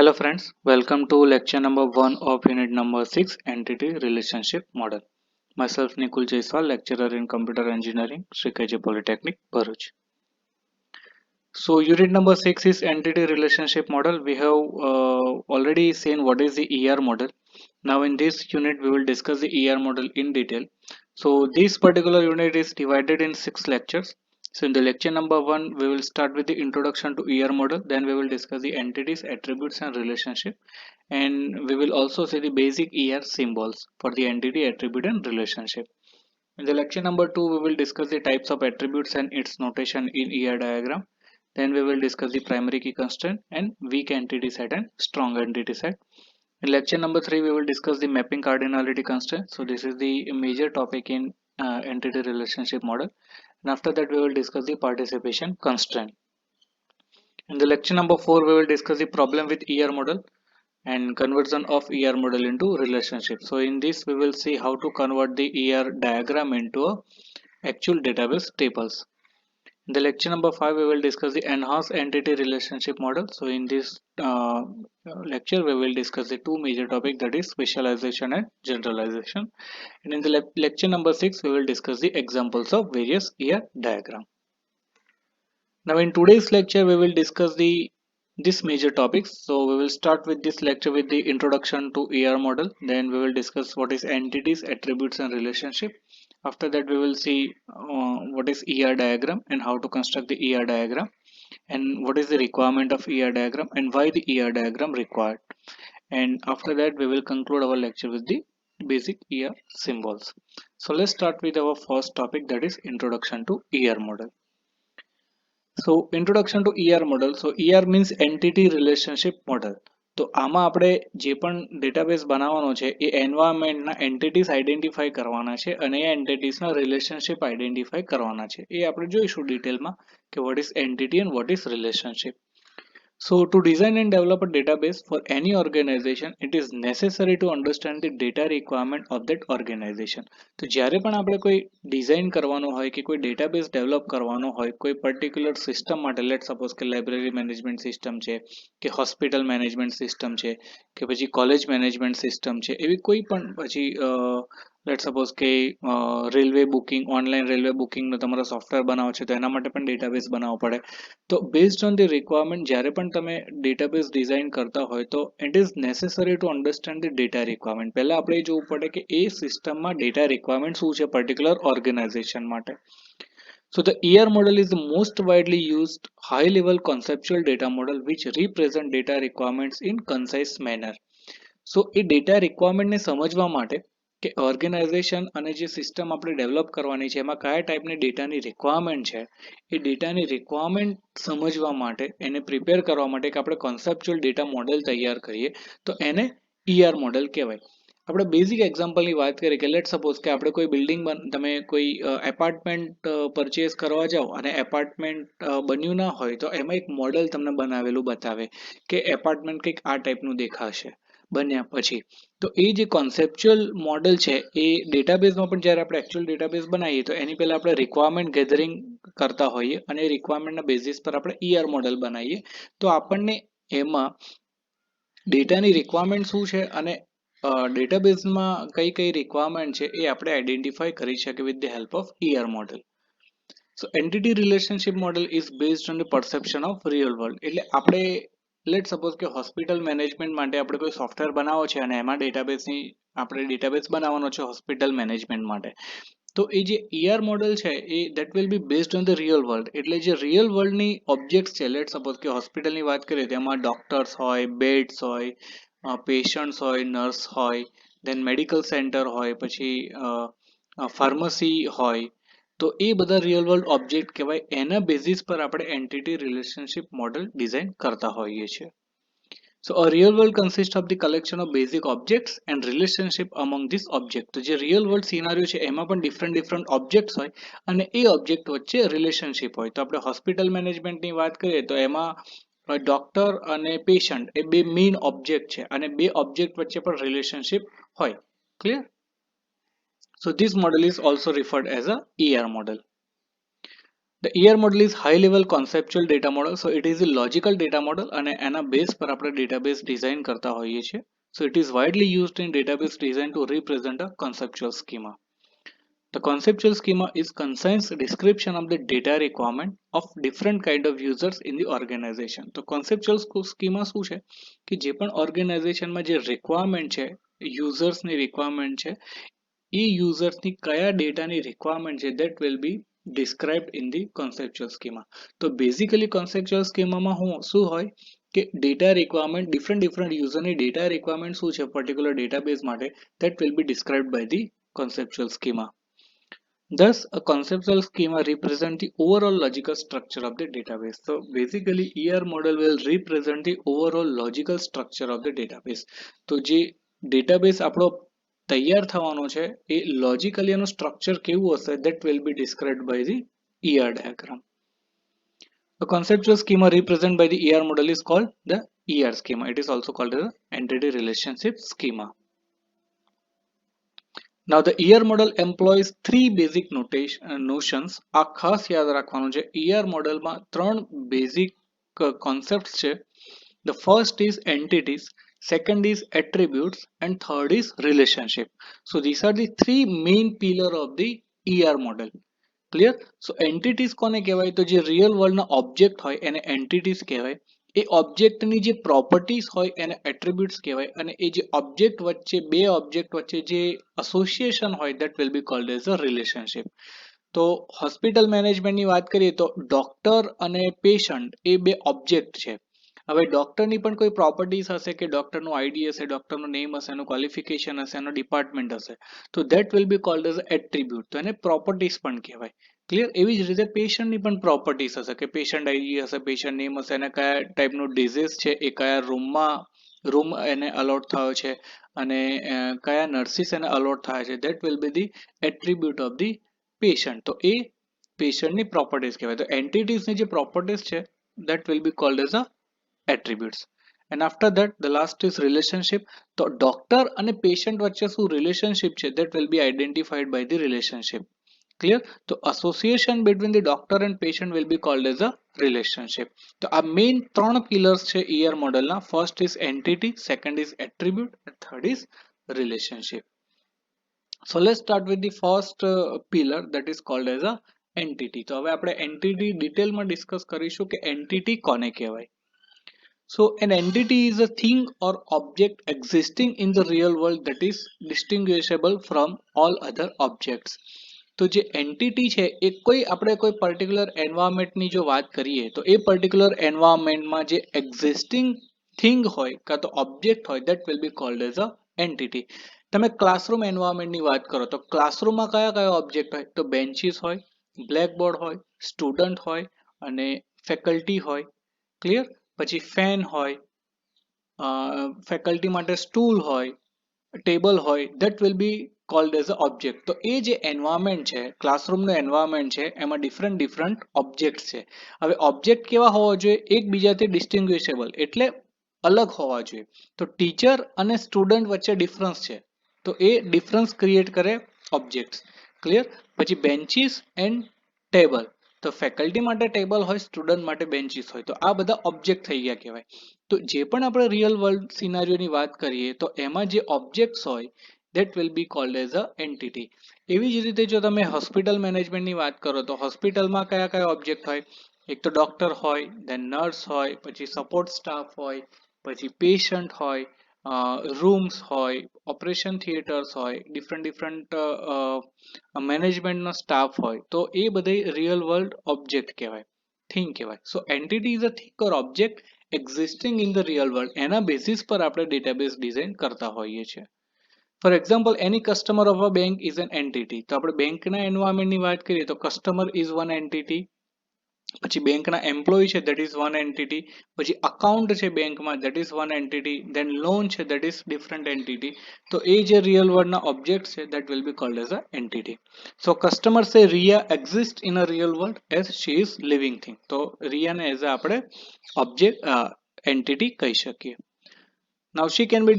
Hello friends, welcome to lecture number 1 of unit number 6 Entity Relationship Model. Myself Nikul Jaiswal, lecturer in Computer Engineering, Sri KJ Polytechnic, Bharuch. So unit number 6 is Entity Relationship Model. We have already seen what is the ER model. Now in this unit we will discuss the ER model in detail. So this particular unit is divided in 6 lectures. So in the lecture number 1 we will start with the introduction to ER model, then we will discuss the entities, attributes and relationship, and we will also see the basic ER symbols for the entity, attribute and relationship. In the lecture number 2 we will discuss the types of attributes and its notation in ER diagram. Then we will discuss the primary key constraint and weak entity set and strong entity set. In lecture number 3 we will discuss the mapping cardinality constraint. So this is the major topic in entity relationship model, and after that we will discuss the participation constraint. In the lecture number 4 we will discuss the problem with ER model and conversion of ER model into relationship. So in this we will see how to convert the ER diagram into a actual database tables. In the lecture number 5 we will discuss the enhanced entity relationship model. So in this lecture we will discuss the two major topics, that is specialization and generalization. And in the lecture number 6 we will discuss the examples of various ER diagram. Now in today's lecture we will discuss the this major topics. So we will start with this lecture with the introduction to ER model. Then we will discuss what is entities, attributes and relationship. After that we will see what is ER diagram and how to construct the ER diagram, and what is the requirement of ER diagram and why the ER diagram required. And after that we will conclude our lecture with the basic ER symbols. So let's start with our first topic, that is introduction to ER model. So introduction to ER model. So ER means entity relationship model. તો આમાં આપણે જે પણ database બનાવવાનો છે એ એન્વાયરમેન્ટના entities identify કરવાના છે અને એ એન્ટિટીઝના રિલેશનશિપ આઈડેન્ટિફાઈ કરવાના છે. એ આપણે જોઈશું ડિટેલમાં કે what is entity and what is relationship. So to design and develop a database for any organization, it is necessary to understand the data requirement of that organization. તો જ્યારે પણ આપણે કોઈ ડિઝાઇન કરવાનો હોય કે કોઈ ડેટાબેઝ ડેવલપ કરવાનો હોય કોઈ પર્ટિક્યુલર સિસ્ટમ માટે, લેટ સપોઝ કે લાઇબ્રેરી મેનેજમેન્ટ સિસ્ટમ છે કે હોસ્પિટલ મેનેજમેન્ટ સિસ્ટમ છે કે પછી કોલેજ મેનેજમેન્ટ સિસ્ટમ છે, એવી કોઈ પણ પછી લેટ સપોઝ કે રેલવે બુકિંગ, ઓનલાઈન રેલવે બુકિંગનો તમારો સોફ્ટવેર બનાવો છે તો એના માટે પણ ડેટાબેઝ બનાવવો પડે. તો બેઝડ ઓન ધી રિક્વાયરમેન્ટ જ્યારે પણ તમે ડેટાબેઝ ડિઝાઇન કરતા હોય તો it is necessary to understand the data requirement. પહેલાં આપણે એ જોવું પડે કે એ સિસ્ટમમાં ડેટા રિક્વાયરમેન્ટ શું છે પર્ટિક્યુલર ઓર્ગેનાઇઝેશન માટે. So the ER model is the most widely used high-level conceptual data model which represent data requirements in concise manner. So એ ડેટા રિક્વાયરમેન્ટને સમજવા માટે કે ઓર્ગેનાઇઝેશન અને જે સિસ્ટમ આપણે ડેવલપ કરવાની છે એમાં કયા ટાઈપની ડેટાની રિક્વાયરમેન્ટ છે, એ ડેટાની રિક્વાયરમેન્ટ સમજવા માટે, એને પ્રિપેર કરવા માટે કે આપણે કોન્સેપ્ચ્યુઅલ ડેટા મોડેલ તૈયાર કરીએ તો એને ER મોડેલ કહેવાય. આપણે બેઝિક એક્ઝામ્પલની વાત કરીએ કે લેટ સપોઝ કે આપણે કોઈ બિલ્ડિંગ, તમે કોઈ એપાર્ટમેન્ટ પરચેસ કરવા જાઓ અને એપાર્ટમેન્ટ બન્યું ના હોય તો એમાં એક મોડેલ તમને બનાવેલું બતાવે કે એપાર્ટમેન્ટ કંઈક આ ટાઈપનું દેખાશે બન્યા પછી. તો એ જે કોન્સેપ્ચ્યુઅલ મોડેલ છે એ ડેટાબેઝમાં પણ જ્યારે આપણે એકચ્યુઅલ ડેટાબેઝ બનાવીએ તો એની પહેલાં આપણે રિક્વાયરમેન્ટ ગેધરિંગ કરતા હોઈએ અને રિક્વાયરમેન્ટના બેઝિસ પર આપણે ER મોડેલ બનાવીએ તો આપણને એમાં ડેટાની રિક્વાયરમેન્ટ શું છે અને ડેટાબેઝમાં કઈ કઈ રિક્વાયરમેન્ટ છે એ આપણે આઈડેન્ટિફાઈ કરી શકીએ with the help of ER model. So entity relationship model is based on the perception of real world. એટલે આપણે લેટ સપોઝ કે હોસ્પિટલ મેનેજમેન્ટ માટે આપણે કોઈ સોફ્ટવેર બનાવો છે અને એમાં આપણે ડેટાબેઝ બનાવવાનો છે હોસ્પિટલ મેનેજમેન્ટ માટે. તો એ જે ER મોડેલ છે એ that will be based on the real world. એટલે જે રિયલ વર્લ્ડની ઓબ્જેક્ટ્સ છે, લેટ સપોઝ કે હોસ્પિટલની વાત કરીએ તો એમાં ડોક્ટર્સ હોય, બેડ્સ હોય, પેશન્ટ્સ હોય, નર્સ હોય, દેન મેડિકલ સેન્ટર હોય, પછી ફાર્મસી હોય, તો એ બધા રિયલ વર્લ્ડ ઓબ્જેક્ટ કહેવાય. એના બેઝિસ પર આપણે એન્ટિટી રિલેશનશિપ મોડેલ ડિઝાઇન કરતા હોઈએ છીએ. So a real world consists of the collection of basic objects and relationship among these objects. તો જે રિયલ વર્લ્ડ સિનારીઓ છે એમાં પણ ડિફરન્ટ ઓબ્જેક્ટ્સ હોય અને એ ઓબ્જેક્ટ વચ્ચે રિલેશનશિપ હોય. તો આપણે હોસ્પિટલ મેનેજમેન્ટની વાત કરીએ તો એમાં ડોક્ટર અને પેશન્ટ એ બે મેઇન ઓબ્જેક્ટ છે અને બે ઓબ્જેક્ટ વચ્ચે પણ રિલેશનશિપ હોય. Clear? So this model is also referred as a ER model. The ER model is high level conceptual data model. So it is a logical data model અને એના base પર આપણે database design કરતા હોઈએ છીએ. So it is widely used in database design to represent a conceptual schema. The conceptual schema is concise description of the data requirement of different kind of users in the organization. તો conceptual schema શું છે કે જે પણ ઓર્ગેનાઇઝેશનમાં જે requirement છે, યુઝર્સની requirement છે, એ યુઝર્સની કયા ડેટાની રિક્વાયરમેન્ટ છે, that will be described in the conceptual schema. તો બેઝિકલી conceptual schemaમાં શું હોય કે ડેટા રિક્વાયરમેન્ટ ડિફરન્ટ યુઝરની ડેટા રિક્વાયરમેન્ટ શું છે પર્ટિક્યુલર ડેટાબેઝ માટે, that will be described by the conceptual schema. Thus, a conceptual schema represents the overall logical structure of the database. So basically, ER model will represent the overall logical structure of the database. તો જે database આપણો તૈયાર થવાનો છે એ logically એનું structure કેવું હશે, that will be described by the ER diagram. A conceptual schema represented by the ER model is called the ER schema. It is also called the entity relationship schema. Now the ER model employs three basic notions. આ ખાસ યાદ રાખવાનું છે, ER મોડેલમાં ત્રણ basic concepts છે. The first is entities, second is attributes, and third is relationship. So these are the three main pillar of the ER model. Clear? So entities કોને કહેવાય? તો જે real world ના object હોય એને entities કહેવાય. એ ઓબ્જેક્ટની જે પ્રોપર્ટીઝ હોય એને એટ્રીબ્યુટ્સ કહેવાય અને એ જે ઓબ્જેક્ટ વચ્ચે બે ઓબ્જેક્ટ વચ્ચે જે એસોસિએશન હોય that will be called as a relationship. તો હોસ્પિટલ મેનેજમેન્ટની વાત કરીએ તો ડોક્ટર અને પેશન્ટ એ બે ઓબ્જેક્ટ છે. હવે ડોક્ટરની પણ કોઈ પ્રોપર્ટીઝ હશે કે ડોક્ટરનું આઈડી હશે, ડોક્ટરનું નેમ હશે, એનું ક્વોલિફિકેશન હશે, એનો ડિપાર્ટમેન્ટ હશે, તો that will be called as attribute. તો એને પ્રોપર્ટીઝ પણ કહેવાય. ક્લિયર? એવી જ રીતે પેશન્ટની પણ પ્રોપર્ટીઝ હશે કે પેશન્ટ આઈડી હશે, પેશન્ટ નેમ હશે, એને કયા ટાઈપનું ડિઝીઝ છે, એ કયા રૂમ એને અલોટ થયો છે અને કયા નર્સિસ એને અલોટ થાય છે, that will be the attribute of the patient. તો એ પેશન્ટની પ્રોપર્ટીઝ કહેવાય. તો એન્ટિટીઝની જે પ્રોપર્ટીઝ છે that will be called as a attributes. And after that the last is relationship. તો ડોક્ટર અને પેશન્ટ વચ્ચે શું રિલેશનશિપ છે that will be identified by the relationship. Clear? તો association between the doctor and patient will be called as a relationship. તો આ main ત્રણ pillars છે ER મોડેલના. First is entity, second is attribute, and third is relationship. So let's start with the first pillar that is called as a entity. તો હવે આપણે entity ડિટેલમાં discuss કરીશું કે entity કોને કહેવાય. So an entity is a thing or object existing in the real world that is distinguishable from all other objects. તો જે એન્ટિટી છે એ આપણે કોઈ પર્ટિક્યુલર એન્વાયરમેન્ટની જો વાત કરીએ તો એ પર્ટિક્યુલર એન્વાયરમેન્ટમાં જે એક્ઝિસ્ટિંગ થિંગ હોય કાં તો ઓબ્જેક્ટ હોય that will be called as a entity. તમે ક્લાસરૂમ એન્વાયરમેન્ટની વાત કરો તો ક્લાસરૂમમાં કયા કયા ઓબ્જેક્ટ હોય? તો બેન્ચીસ હોય, બ્લેકબોર્ડ હોય, સ્ટુડન્ટ હોય અને ફેકલ્ટી હોય. ક્લિયર? પછી ફેન હોય, ફેકલ્ટી માટે સ્ટૂલ હોય, ટેબલ હોય, that will be called as a object. તો એ જે એન્વાયરમેન્ટ છે, ક્લાસરૂમનું એન્વાયરમેન્ટ છે, એમાં ડિફરન્ટ ઓબ્જેક્ટ છે. હવે ઓબ્જેક્ટ કેવા હોવા જોઈએ? એકબીજાથી ડિસ્ટિંગ્વિશેબલ એટલે અલગ હોવા જોઈએ. તો ટીચર અને સ્ટુડન્ટ વચ્ચે ડિફરન્સ છે તો એ ડિફરન્સ ક્રિએટ કરે ઓબ્જેક્ટ્સ. ક્લિયર? પછી બેન્ચીસ એન્ડ ટેબલ. તો ફેકલ્ટી માટે ટેબલ હોય, સ્ટુડન્ટ માટે બેન્ચીસ હોય. તો આ બધા ઓબ્જેક્ટ થઈ ગયા કહેવાય. તો જે પણ આપણે રિયલ વર્લ્ડ સિનારીઓની વાત કરીએ તો એમાં જે ઓબ્જેક્ટ્સ હોય that will be called as a entity. એવી જ રીતે જો તમે હોસ્પિટલ મેનેજમેન્ટની વાત કરો તો હોસ્પિટલમાં કયા કયા ઓબ્જેક્ટ હોય? એક તો ડોક્ટર હોય, દેન નર્સ હોય, પછી સપોર્ટ સ્ટાફ હોય, પછી પેશન્ટ હોય, રૂમ્સ હોય, ઓપરેશન થિયેટર્સ હોય, ડિફરન્ટ મેનેજમેન્ટનો સ્ટાફ હોય. તો એ બધી રિયલ વર્લ્ડ ઓબ્જેક્ટ કહેવાય, થિંગ કહેવાય. So entity is a thing or object existing in the real world. એના બેસિસ પર આપણે ડેટાબેઝ ડિઝાઇન કરતા હોઈએ છીએ. For example, any customer of a bank is an entity. તો આપણે બેંકના એન્વાયરમેન્ટની વાત કરીએ તો કસ્ટમર ઇઝ વન એન્ટિટી, પછી બેંકના એમ્પ્લોય છે that is one entity, પછી અકાઉન્ટ છે બેંકમાં that is one entity, then loan છે that is different entity. તો એ જે રિયલ વર્લ્ડના ઓબ્જેક્ટ છે that will be called as a entity. So customer say Ria exists in a real world as she is living thing. તો રિયાને as આપણે object entity કહી શકીએ. Now she can be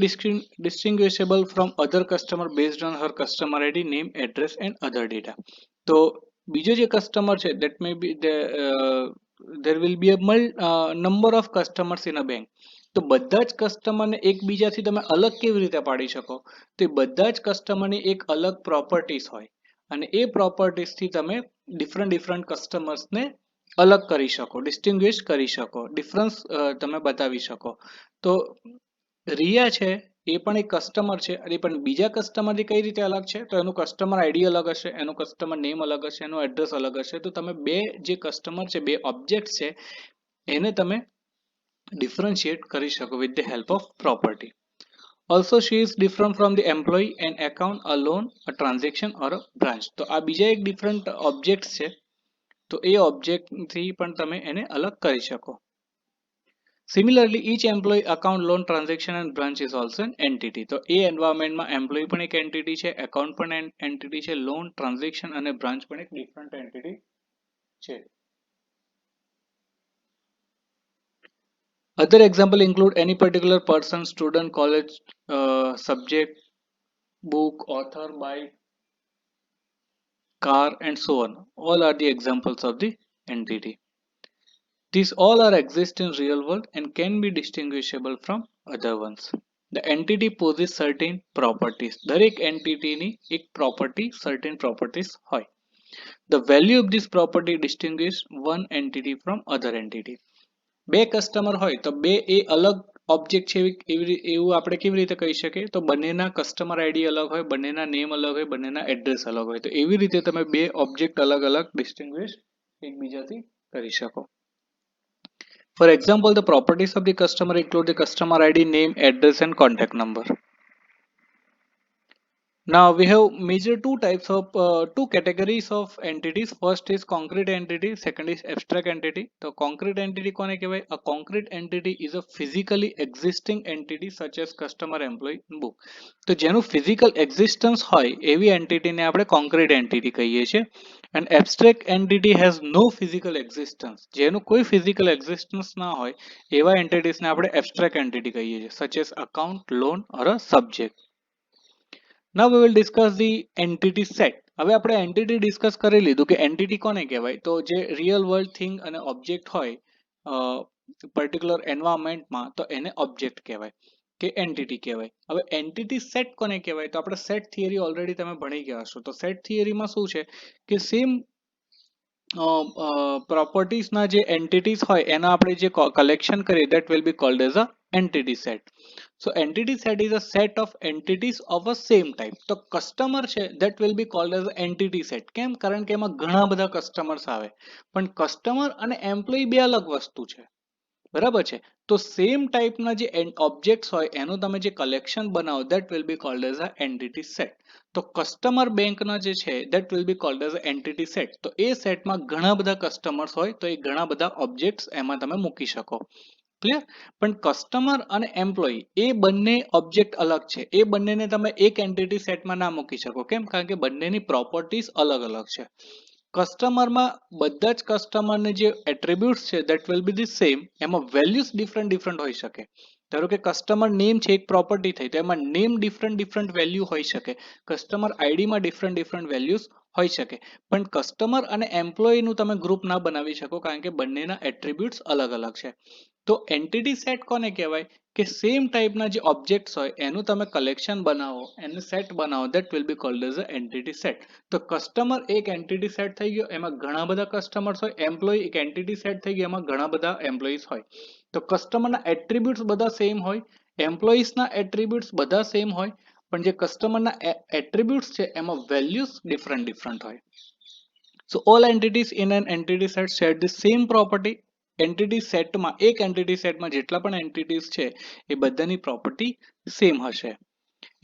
distinguishable from other customer based on her customer ID, name, address and other data. તો બીજો જે customer છે that may be there will be a number of customers in a bank. તો બધા જ કસ્ટમરને એકબીજાથી તમે અલગ કેવી રીતે પાડી શકો? તો એ બધા જ કસ્ટમરની એક અલગ પ્રોપર્ટીઝ હોય અને એ પ્રોપર્ટીઝથી તમે ડિફરન્ટ કસ્ટમર્સને અલગ કરી શકો, ડિસ્ટિંગ્વિશ કરી શકો, ડિફરન્સ તમે બતાવી શકો. તો રિયા છે એ પણ એક કસ્ટમર છે અને પણ બીજા કસ્ટમરથી કઈ રીતે અલગ છે? તો એનું કસ્ટમર આઈડી અલગ હશે, એનું કસ્ટમર નેમ અલગ હશે, એનું એડ્રેસ અલગ હશે. તો તમે બે જે કસ્ટમર છે, બે ઓબ્જેક્ટ છે, એને તમે differentiate કરી શકો with the help of property. Also she is different from the employee, an account, a loan, a transaction or a branch. તો આ બીજા એક ડિફરન્ટ ઓબ્જેક્ટ છે, તો એ ઓબ્જેક્ટ થી પણ તમે એને અલગ કરી શકો. Similarly, each employee, account, loan, transaction and branch is also an entity. તો એ એન્વાયરમેન્ટમાં એમ્પ્લોયી પણ એક એન્ટિટી છે, એકાઉન્ટ પણ એન્ટિટી છે, લોન, ટ્રાન્ઝેક્શન અને બ્રાન્ચ પણ એક ડિફરન્ટ એન્ટિટી છે. Other example include any particular person, student, college, subject, book, author, bike, car and so on. All are the examples of the entity. These all are exist in real world and can be distinguishable from other ones. The entity possesses certain properties. દરેક એન્ટિટીની એક property, certain properties હોય. The value of this property distinguish one entity from other entity. બે customer હોય તો બે એ અલગ object છે એવું આપણે કેવી રીતે કહી શકીએ? તો બંનેના કસ્ટમર આઈડી અલગ હોય, બંનેના નેમ અલગ હોય, બંનેના એડ્રેસ અલગ હોય. તો એવી રીતે તમે બે ઓબ્જેક્ટ અલગ અલગ ડિસ્ટિંગ્વિશ એકબીજાથી કરી શકો. For example, the properties of the customer include the customer ID, name, address and contact number. Now we have major two categories of entities. First is concrete entity, second is abstract entity. So concrete entity કોને કહેવાય? A concrete entity is a physically existing entity such as customer, employee, book. તો જેનું physical existence હોય એવી entity ને આપણે concrete entity કહીએ છીએ. And abstract entity has no physical existence. જેનું કોઈ physical existence ના હોય એવા entities ને આપણે abstract entity કહીએ છીએ, such as account, loan or a subject. Now we will discuss the entity set. હવે આપણે entity discuss કરી લીધું કે entity કોને કહેવાય? તો જે real world thing અને object હોય particular environment માં, તો એને object કહેવાય કે entity કહેવાય. હવે entity set કોને કહેવાય? તો આપણે set theory already તમે ભણી ગયા હશો. તો set theory માં શું છે કે same properties ના જે entities હોય એના આપણે જે collection કરીએ that will be called as a entity set. So entity set is a set of entities of a same type. તો customer છે that will be called as entity set. કેમ? કારણ કે એમાં ઘણા બધા customers આવે. પણ customer અને employee બે અલગ વસ્તુ છે. બરાબર છે? તો સેમ ટાઈપના જે ઓબ્જેક્ટ્સ હોય એનું તમે જે કલેક્શન બનાવો that will be called as a entity set. તો કસ્ટમર બેંકના જે છે that will be called as a entity set. તો એ સેટમાં ઘણા બધા કસ્ટમર્સ હોય તો એ ઘણા બધા ઓબ્જેક્ટ્સ એમાં તમે મૂકી શકો. ક્લિયર? પણ કસ્ટમર અને એમ્પ્લોયી એ બંને ઓબ્જેક્ટ અલગ છે. એ બંનેને તમે એક એન્ટિટી સેટમાં ના મૂકી શકો. કેમ? કારણ કે બંનેની પ્રોપર્ટીઝ અલગ અલગ છે. કસ્ટમરમાં બધા જ કસ્ટમરને જે એટ્રીબ્યુટ્સ છે that will be the same. એમાં વેલ્યુઝ ડિફરન્ટ હોઈ શકે. ધારો કે કસ્ટમર નેમ છે એક પ્રોપર્ટી થઈ, તો એમાં નેમ ડિફરન્ટ વેલ્યુ હોઈ શકે. કસ્ટમર આઈડીમાં ડિફરન્ટ વેલ્યુઝ હોઈ શકે. પણ કસ્ટમર અને એમ્પ્લોયીનું તમે ગ્રુપ ના બનાવી શકો કારણ કે બંનેના એટ્રીબ્યુટ્સ અલગ અલગ છે. તો એન્ટિટી સેટ કોને કહેવાય? કે સેમ ટાઈપના જે ઓબ્જેક્ટ્સ હોય એનું તમે કલેક્શન બનાવો, એને સેટ બનાવો that will be called as a entity set. તો કસ્ટમર એક એન્ટિટી સેટ થઈ ગયો, એમાં ઘણા બધા કસ્ટમર્સ હોય. એમ્પ્લોયી એક એન્ટિટી સેટ થઈ ગયો, એમાં ઘણા બધા એમ્પ્લોઈઝ હોય. તો કસ્ટમરના એટ્રીબ્યુટ્સ બધા સેમ હોય, એમ્પ્લોઈઝના એટ્રીબ્યુટ્સ બધા સેમ હોય, પણ જે કસ્ટમરના એટ્રીબ્યુટ્સ છે એમાં વેલ્યુઝ ડિફરન્ટ હોય. So all entities in an entity set share the same property. Entity સેટમાં એક એન્ટિટી સેટમાં જેટલા પણ એન્ટિટીઝ છે એ બધાની પ્રોપર્ટી સેમ હશે.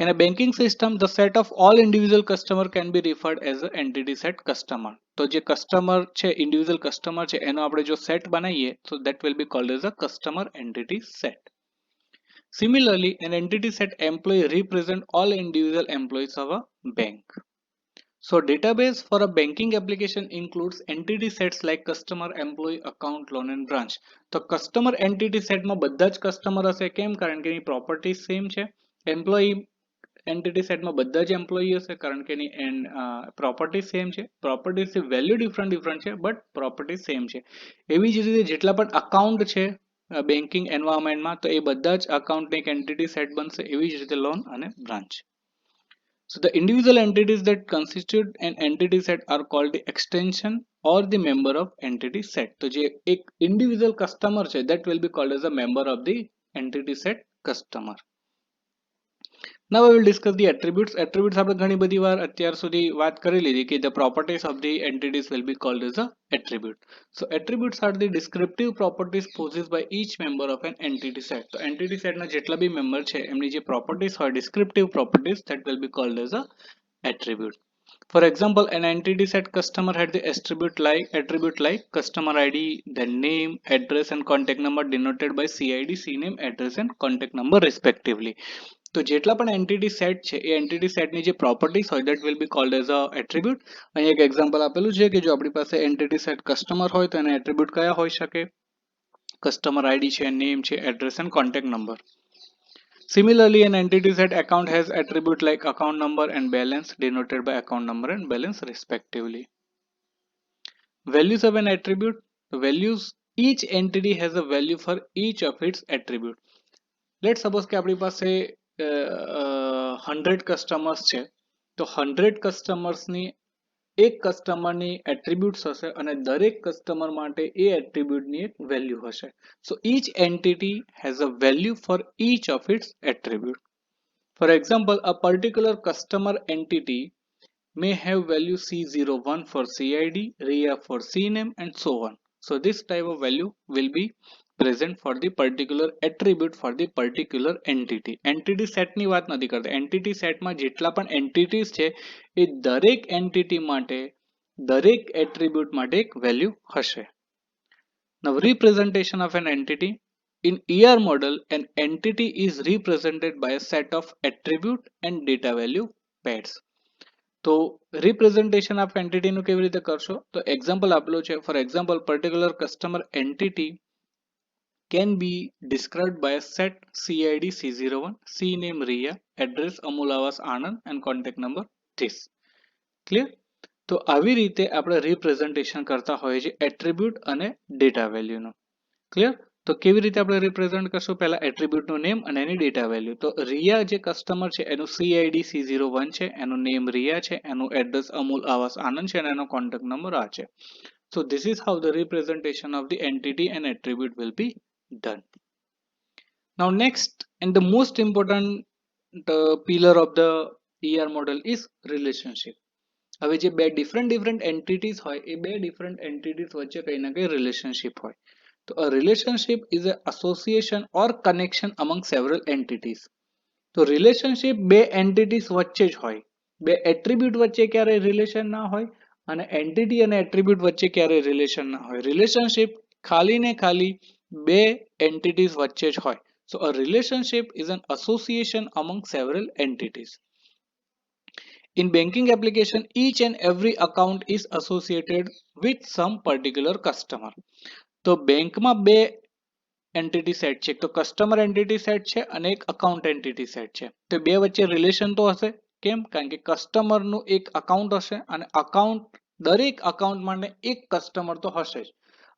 In a banking system, the set of all individual customer can be referred as a entity set customer. તો જે કસ્ટમર છે, ઇન્ડિવિડ્યુઅલ કસ્ટમર છે, એનો આપણે જો સેટ બનાવીએ તો that will be called as a customer entity set. Similarly, an entity set employee represent all individual employees of a bank. So database for a banking application includes entity sets like customer, employee, account, loan and branch. તો customer entity set માં બધા જ customer હશે. કેમ? કારણ કે એની property same છે. Employee entity સેટમાં બધા જ એમ્પ્લોયી હશે કારણ કે એની પ્રોપર્ટી સેમ છે. પ્રોપર્ટીઝની વેલ્યુ ડિફરન્ટ છે બટ પ્રોપર્ટી સેમ છે. એવી જ રીતે જેટલા પણ અકાઉન્ટ છે બેન્કિંગ એન્વાયરમેન્ટમાં તો એ બધા જ અકાઉન્ટની એક એન્ટિટી સેટ બનશે. એવી જ રીતે લોન અને branch. So the individual entities that constitute an entity set are called the extension or the member of entity set. તો જે એક individual customer છે that will be called as a member of the entity set customer. Now I will discuss the attributes. Attributes આપણે ઘણી બધી વાર અત્યાર સુધી વાત કરી લીધી કે the properties of the entities will be called as a attribute. So attributes are the descriptive properties possessed by each member of an entity set. તો entity set ના જેટલા બી member છે એમની જે properties હોય descriptive properties that will be called as a attribute. For example, an entity set customer had the attribute like customer ID, then name, address and contact number denoted by CID, CNAME, address and contact number respectively. તો જેટલા પણ entity set છે એ entity સેટની જે properties હોય that will be called as a attribute. અહીં એક example આપેલું છે કે જો આપણી પાસે એન્ટિટી સેટ કસ્ટમર હોય તો એના એટ્રીબ્યુટ કયા હોઈ શકે? કસ્ટમર આઈડી છે, નેમ છે, address and contact number. Similarly, an entity set account has attribute like account number and balance denoted by account number and balance respectively. Values of an attribute. Values, each entity has a value for each of its attribute. Let's suppose કે આપણી પાસે 100 customers છે તો 100 કસ્ટમર્સની એક કસ્ટમરની attributes હશે અને દરેક customer માટે એ એટ્રીબ્યુટની એક વેલ્યુ હશે. સો each entity has a value for each of its attribute. For example, a particular customer entity may have value C01 for CID, RIA for CNAME and so on. So this type of value will be present for the particular attribute for the particular entity. Entity set ની વાત નથી કરતા. Entity set માં જેટલા પણ entities છે એ દરેક entity માટે દરેક attribute માટે એક value હશે. Now representation of an entity. In ER model, an entity is represented by a set of attribute and data value pairs. તો representation of entity નું કેવી રીતે કરશો? તો એક્ઝામ્પલ આપેલું છે. For example, particular customer entity can be described by a set CID C01, CNAME RIA, address Amul Awas Anand and contact number this. Clear? તો આવી રીતે આપણે representation કરતા હોઈએ છીએ attribute અને data value નું. Clear? તો કેવી રીતે આપણે represent કરશું? પહેલા attribute નું name અને એની data value. તો RIA જે customer છે એનું CID C01 છે, એનું name RIA છે, એનું address Amul Awas Anand છે અને એનો contact number આ છે. So this is how the representation of the entity and attribute will be done. Now next and the most important pillar of the ER model is relationship. હવે જે બે different entities હોય એ બે different entities વચ્ચે કઈ ના કઈ relationship હોય. તો a relationship is an association or connection among several entities. તો relationship બે entities વચ્ચે જ હોય. બે attribute વચ્ચે ક્યારે relation ના હોય અને entity અને attribute વચ્ચે ક્યારે relation ના હોય. Relationship ખાલી ને ખાલી બે entities વચ્ચે જ હોય. So a relationship is an association among several entities. In banking application, each and every account is associated with some particular customer. તો બેંકમાં બે એન્ટિટી સેટ છે, તો કસ્ટમર એન્ટિટી સેટ છે અને એક અકાઉન્ટ એન્ટિટી સેટ છે. તો બે વચ્ચે રિલેશન તો હશે. કેમ? કારણ કે કસ્ટમરનું એક અકાઉન્ટ હશે અને અકાઉન્ટ દરેક અકાઉન્ટ માટે એક કસ્ટમર તો હશે જ.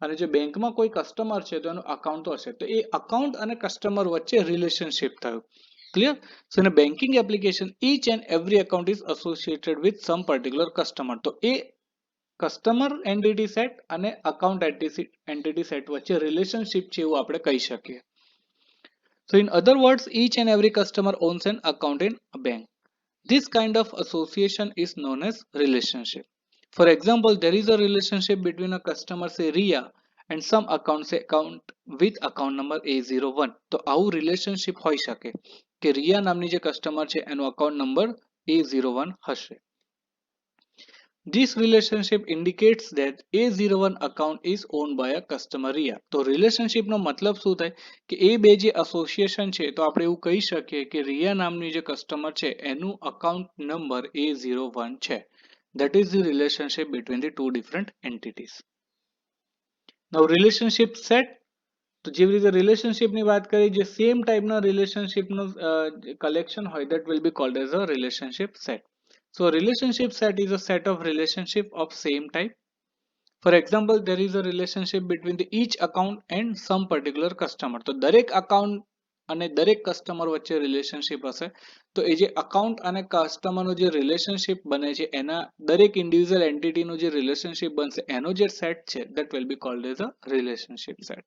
અને જે બેંકમાં કોઈ કસ્ટમર છે તો એનું અકાઉન્ટ તો હશે. તો એ અકાઉન્ટ અને કસ્ટમર વચ્ચે રિલેશનશિપ થયું. Clear? So in a banking application, each and every account is associated with some particular customer. તો એ કસ્ટમર એન્ટિટી સેટ અને અકાઉન્ટ એન્ટિટી સેટ વચ્ચે રિલેશનશિપ છે એવું આપણે કહી શકીએ. So in other words, each and every customer owns an account in a bank. This kind of association is known as relationship. For example, there is a relationship between a customer say RIA and some account say account with account number A01. તો આવું relationship હોઈ શકે કે RIA નામની જે customer છે એનો account number A01 હશે. This relationship indicates that A01 account is owned by a customer RIA. તો relationship નો મતલબ શું થાય કે એ બે જે association છે તો આપણે એવું કહી શકીએ કે RIA નામની જે કસ્ટમર છે એનું અકાઉન્ટ નંબર A01 છે. That is the relationship between the two different entities. Now relationship set. તો જેવી રીતે રિલેશનશિપની વાત કરી, જે સેમ ટાઈપના રિલેશનશિપનું કલેક્શન હોય, that will be called as a relationship set. So a relationship set is a set of relationship of same type. For example, there is a relationship between the each account and some particular customer. તો દરેક account અને દરેક customer વચ્ચે relationship હશે, તો એ જે account અને કસ્ટમરનો જે રિલેશનશિપ બને છે એના દરેક ઇન્ડિવિજ્યુઅલ એન્ટિટીનું જે રિલેશનશિપ બનશે એનો જે સેટ છે, that will be called as a relationship set.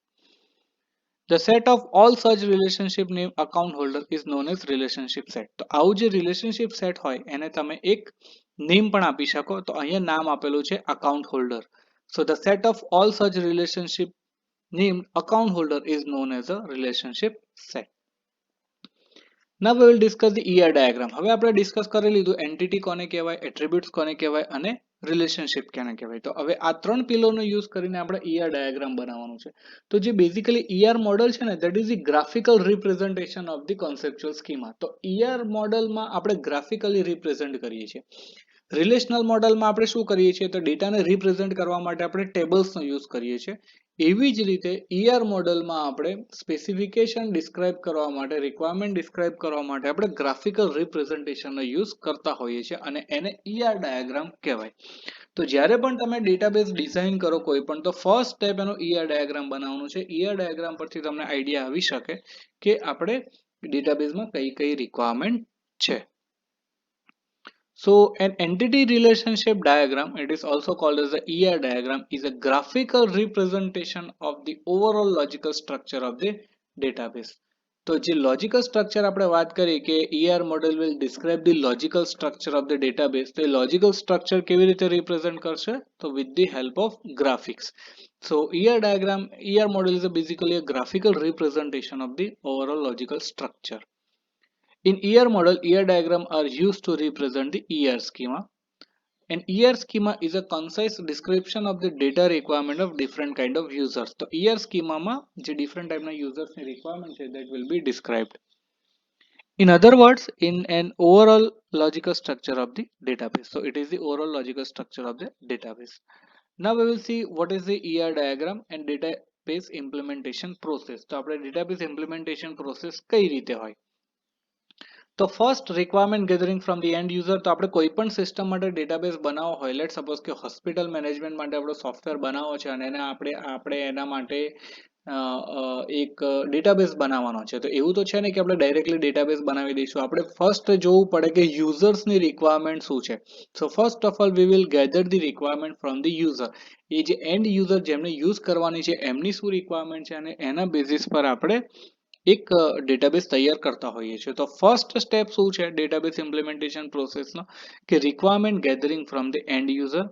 The set of all such relationship name account holder is known as relationship set. તો આવું જે relationship set હોય એને તમે એક નેમ પણ આપી શકો, તો અહીંયા નામ આપેલું છે account holder. So the set of all such relationship named account holder is known as a relationship set. Now we will discuss the ER diagram. હવે આપણે ડિસ્કસ કરી લીધું એન્ટિટી કોને કહેવાય, એટ્રીબ્યુટ્સ કોને કહેવાય અને રિલેશનશિપ કોને કહેવાય. તો હવે આ ત્રણ પિલોનો યુઝ કરીને આપણે ER ડાયાગ્રામ બનાવવાનું છે. તો જે બેઝિકલી ER મોડલ છે ને, that is the graphical representation of the conceptual schema. તો ER મોડલમાં આપણે ગ્રાફિકલી રિપ્રેઝન્ટ કરીએ છીએ. રિલેશનલ મોડલમાં આપણે શું કરીએ છીએ, તો ડેટાને રિપ્રેઝન્ટ કરવા માટે આપણે ટેબલ્સનો યુઝ કરીએ છીએ. એવી જ રીતે ER મોડલમાં આપણે સ્પેસિફિકેશન ડિસ્ક્રાઇબ કરવા માટે, રિક્વાયરમેન્ટ ડિસ્ક્રાઇબ કરવા માટે આપણે ગ્રાફિકલ રિપ્રેઝન્ટેશનનો યુઝ કરતા હોઈએ છીએ અને એને ER ડાયાગ્રામ કહેવાય. તો જ્યારે પણ તમે ડેટાબેઝ ડિઝાઇન કરો કોઈ પણ, તો ફર્સ્ટ સ્ટેપ એનો ER ડાયાગ્રામ બનાવવાનું છે. ER ડાયાગ્રામ પરથી તમને આઈડિયા આવી શકે કે આપણે ડેટાબેઝમાં કઈ કઈ રિક્વાયરમેન્ટ છે. So an entity relationship diagram, it is also called as the ER diagram, is a graphical representation of the overall logical structure of the database. તો જે logical structure આપણે વાત કરી કે ER model will describe the logical structure of the database, તો logical structure કેવી રીતે represent કરશે, તો with the help of graphics. So ER diagram, ER model is basically a graphical representation of the overall logical structure. In ER model, ER diagram are used to represent the ER schema. An ER schema is a concise description of the data requirement of different kind of users. તો ER schema માં જે different type ના users ની requirement છે, that will be described. In other words, in an overall logical structure of the database. So it is the overall logical structure of the database. Now we will see what is the ER diagram and database implementation process. તો આપણે database implementation process કઈ રીતે હોય. તો first requirement gathering from the end user. તો આપણે કોઈ પણ સિસ્ટમ માટે ડેટાબેઝ બનાવવો હોય, લેટ સપોઝ કે હોસ્પિટલ મેનેજમેન્ટ માટે આપણો સોફ્ટવેર બનાવવો છે અને આપણે એના માટે એક ડેટાબેઝ બનાવવાનો છે. તો એવું તો છે ને કે આપણે ડાયરેક્ટલી ડેટાબેઝ બનાવી દઈશું. આપણે ફર્સ્ટ જોવું પડે કે યુઝર્સની રિક્વાયરમેન્ટ શું છે. So first of all we will gather the requirement from the user. એ જે એન્ડ યુઝર જેમને યુઝ કરવાની છે એમની શું રિક્વાયરમેન્ટ છે અને એના બેઝિસ પર આપણે એક ડેટાબેઝ તૈયાર કરતા હોઈએ છીએ. તો ફર્સ્ટ સ્ટેપ શું છે ડેટાબેઝ ઇમ્પ્લિમેન્ટેશન પ્રોસેસનો, કે requirement gathering from the and user.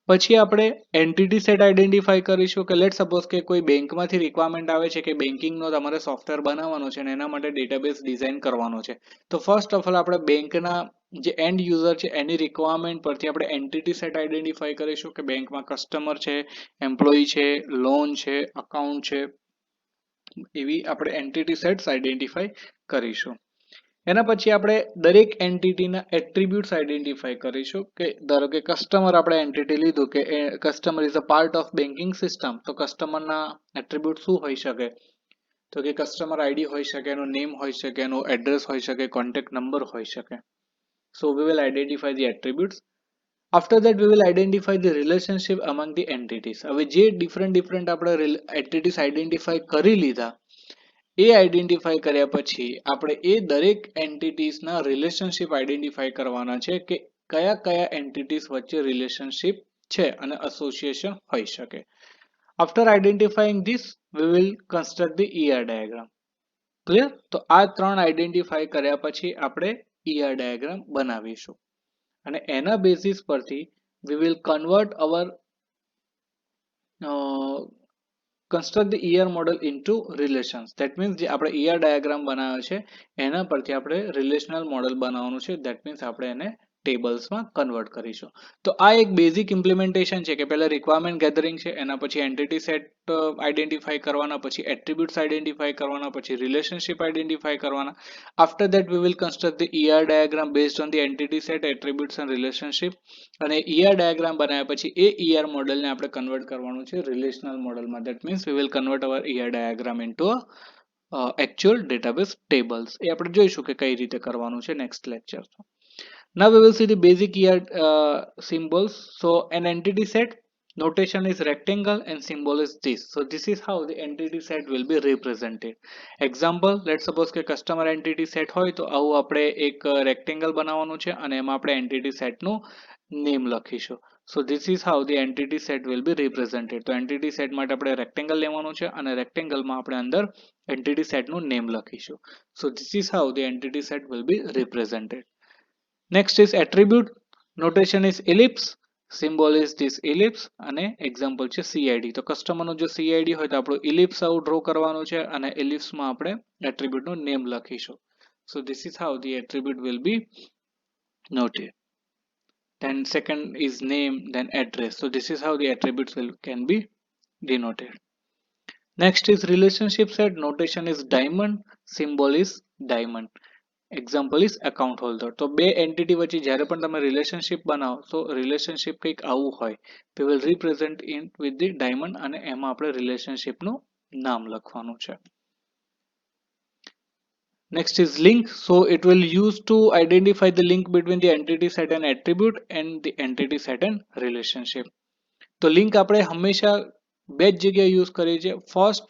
પછી આપણે એન્ટિટી સેટ આઈડેન્ટિફાઈ કરીશું કે લેટ સપોઝ કે કોઈ બેંકમાંથી રિક્વાયરમેન્ટ આવે છે કે બેન્કિંગનો તમારે સોફ્ટવેર બનાવવાનો છે અને એના માટે ડેટાબેઝ ડિઝાઇન કરવાનો છે. તો ફર્સ્ટ ઓફ ઓલ આપણે બેંકના જે એન્ડ યુઝર છે એની રિક્વાયરમેન્ટ પરથી આપણે એન્ટિટી સેટ આઈડેન્ટિફાઈ કરીશું કે બેંકમાં કસ્ટમર છે, એમ્પ્લોયી છે, લોન છે, અકાઉન્ટ છે, એવી આપણે એન્ટિટી સેટ્સ આઈડેન્ટિફાઈ કરીશું. એના પછી આપણે દરેક એન્ટિટીના એટ્રીબ્યુટ્સ આઈડેન્ટિફાઈ કરીશું કે ધારો કે કસ્ટમર આપણે એન્ટિટી લીધું કે customer is a part of banking system. તો કસ્ટમરના એટ્રીબ્યુટ શું હોઈ શકે, તો કે કસ્ટમર આઈડી હોઈ શકે, એનું નેમ હોઈ શકે, એનું એડ્રેસ હોઈ શકે, કોન્ટેક્ટ નંબર હોઈ શકે. So we will identify the attributes. After that we will identify the relationship among the entities. હવે જે different આપણે entities identify કરી લીધા, એ આઈડેન્ટિફાઈ કર્યા પછી આપણે એ દરેક એન્ટિટીઝના રિલેશનશિપ આઈડેન્ટિફાઈ કરવાના છે કે કયા કયા એન્ટિટીઝ વચ્ચે રિલેશનશિપ છે અને એસોસિએશન હોઈ શકે. After identifying this we will construct the ER diagram. Clear? તો આ ત્રણ આઈડેન્ટિફાઈ કર્યા પછી આપણે ER diagram બનાવીશું અને એના બેસિસ પરથી we will convert our construct the ER model into relations. That means જે આપણે ER diagram બનાવ્યો છે એના પરથી આપણે રિલેશનલ મોડલ બનાવવાનું છે. That means આપણે એને ટેબલ્સમાં કન્વર્ટ કરીશું. તો આ એક બેઝિક ઇમ્પ્લિમેન્ટેશન છે કે પહેલા રિક્વાયરમેન્ટ ગેધરિંગ છે, એના પછી એન્ટિટી સેટ આઈડેન્ટિફાઈ કરવાના, પછી એટ્રીબ્યુટ્સ આઈડેન્ટિફાઈ કરવાના, પછી રિલેશનશિપ આઈડેન્ટિફાઈ કરવાના. After that we will construct the ER diagram based on the entity set, attributes and relationship. અને ER ડાયાગ્રામ બનાવ્યા પછી એ ER મોડેલને આપણે કન્વર્ટ કરવાનું છે રિલેશનલ મોડેલમાં. That means we will convert our ER diagram into actual database tables. એ આપણે જોઈશું કે કઈ રીતે કરવાનું છે next lecture. Now we will see the basic ER symbols. So an entity set notation is rectangle and symbol is this. So this is how the entity set will be represented. Example, let's suppose કે customer entity set હોય તો આવું આપણે એક rectangle બનાવવાનું છે અને એમાં આપણે entity set નું name લખીશું. So this is how the entity set will be represented. તો entity set માટે આપણે rectangle લેવાનું છે અને rectangle માં આપણે અંદર entity set નું name લખીશું. So this is how the entity set will be represented. Next is attribute. Notation is ellipse. Symbol is this ellipse અને example છે CID. તો કસ્ટમર નું જો CID હોય તો આપણું ellipse આવું ડ્રો કરવાનું છે અને ellipse માં આપણે attribute નું name લખીશું. So this is how the attribute will be noted. Then second is name, then address. So this is how the attributes can be denoted. Next is relationship set. Notation is diamond. Symbol is diamond. Example is account holder. તો બે entity વચ્ચે જ્યારે પણ તમે relationship બનાવો તો relationship કંઈક આવું હોય. We will represent in with the diamond અને એમાં આપણે રિલેશનશિપનું નામ લખવાનું છે. Next is link. So it will use to identify the link between the entity set and attribute and the entity set and relationship. તો લિંક આપણે હંમેશા બે જ જગ્યાએ યુઝ કરીએ છીએ. ફર્સ્ટ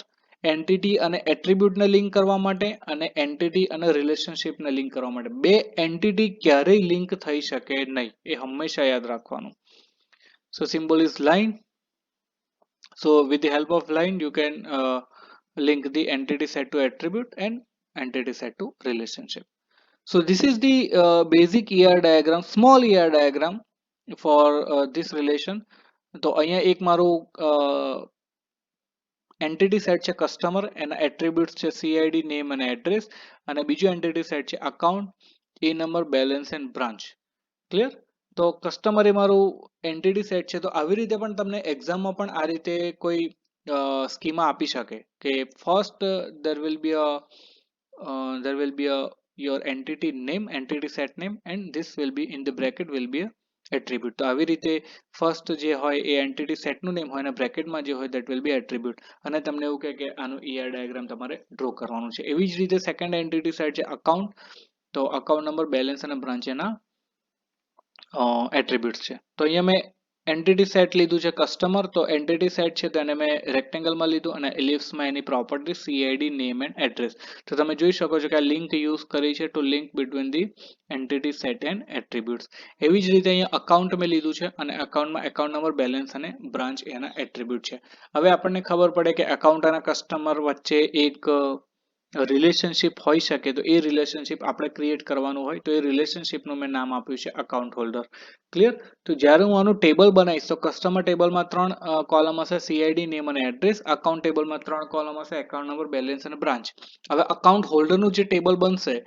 એન્ટિટી અને એટ્રીબ્યુટને લિંક કરવા માટે અને એન્ટિટી અને રિલેશનશિપને લિંક કરવા માટે. બે એન્ટિટી ક્યારેય લિંક થઈ શકે નહીં, એ હંમેશા યાદ રાખવાનું. So symbol is line. So with the help of line you can link the entity set to attribute and entity set to relationship. So this is the basic ER diagram, small ER diagram for this relation. તો અહીંયા એક મારું entity set છે customer, એના attributes છે CID, name અને address, અને બીજું એન્ટિટી સેટ છે account, A number, balance and branch. Clear? તો કસ્ટમર એ મારું એન્ટિટી સેટ છે. તો આવી રીતે પણ તમને એક્ઝામમાં પણ આ રીતે કોઈ સ્કીમા આપી શકે કે first there will be a your entity name, entity set name, and this will be in the bracket will be a attribute. તો આવી રીતે ફર્સ્ટ જે હોય એ એન્ટિટી સેટનું નેમ હોય અને બ્રેકેટમાં જે હોય that will be attribute, અને તમને એવું કહે કે આનું ER ડાયાગ્રામ તમારે ડ્રો કરવાનું છે. એવી જ રીતે સેકન્ડ એન્ટિટી સેટ છે અકાઉન્ટ. તો અકાઉન્ટ નંબર, બેલેન્સ અને બ્રાન્ચ એના એટ્રીબ્યુટ્સ છે. તો અહીંયા મેં એન્ટિટી સેટ લીધું છે કસ્ટમર. તો એન્ટિટી સેટ છે તો એને મેં રેક્ટેંગલમાં લીધું અને એલિપ્સમાં એની property CID, name and address. તો તમે જોઈ શકો છો કે આ લિંક યુઝ કરી છે to link between the entity set and attributes. એવી જ રીતે અહીંયા અકાઉન્ટ મેં લીધું છે અને અકાઉન્ટમાં એકાઉન્ટ નંબર, બેલેન્સ અને બ્રાન્ચ એના એટ્રીબ્યુટ છે. હવે આપણને ખબર પડે કે અકાઉન્ટ અને કસ્ટમર વચ્ચે એક રિલેશનશિપ હોઈ શકે. તો એ રિલેશનશિપ આપણે ક્રિએટ કરવાનું હોય તો એ રિલેશનશિપનું મેં નામ આપ્યું છે અકાઉન્ટ હોલ્ડર. ક્લિયર? તો જ્યારે હું આનું ટેબલ બનાવીશ તો કસ્ટમર ટેબલમાં 3 કોલમ હશે, CID, નેમ અને એડ્રેસ. અકાઉન્ટ ટેબલમાં 3 કોલમ હશે, એકાઉન્ટ નંબર, બેલેન્સ અને બ્રાન્ચ. હવે અકાઉન્ટ હોલ્ડરનું જે ટેબલ બનશે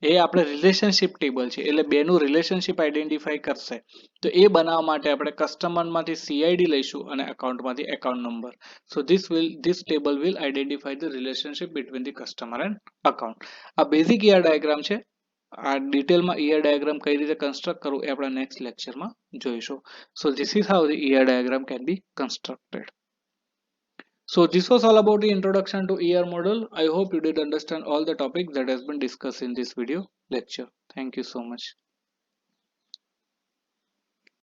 એ આપણે રિલેશનશિપ ટેબલ છે, એટલે બેનું રિલેશનશિપ આઈડેન્ટિફાઈ કરશે. તો એ બનાવવા માટે આપણે કસ્ટમરમાંથી CID લઈશું અને અકાઉન્ટમાંથી account number. So this table will identify the relationship between the customer and account. આ બેઝિક ER ડાયાગ્રામ છે. આ ડિટેલમાં ER ડાયાગ્રામ કઈ રીતે કન્સ્ટ્રક્ટ કરવું એ આપણે નેક્સ્ટ લેક્ચરમાં જોઈશું. So this is how the ER diagram can be constructed. So this was all about the introduction to ER model. I hope you did understand all the topics that has been discussed in this video lecture. Thank you so much.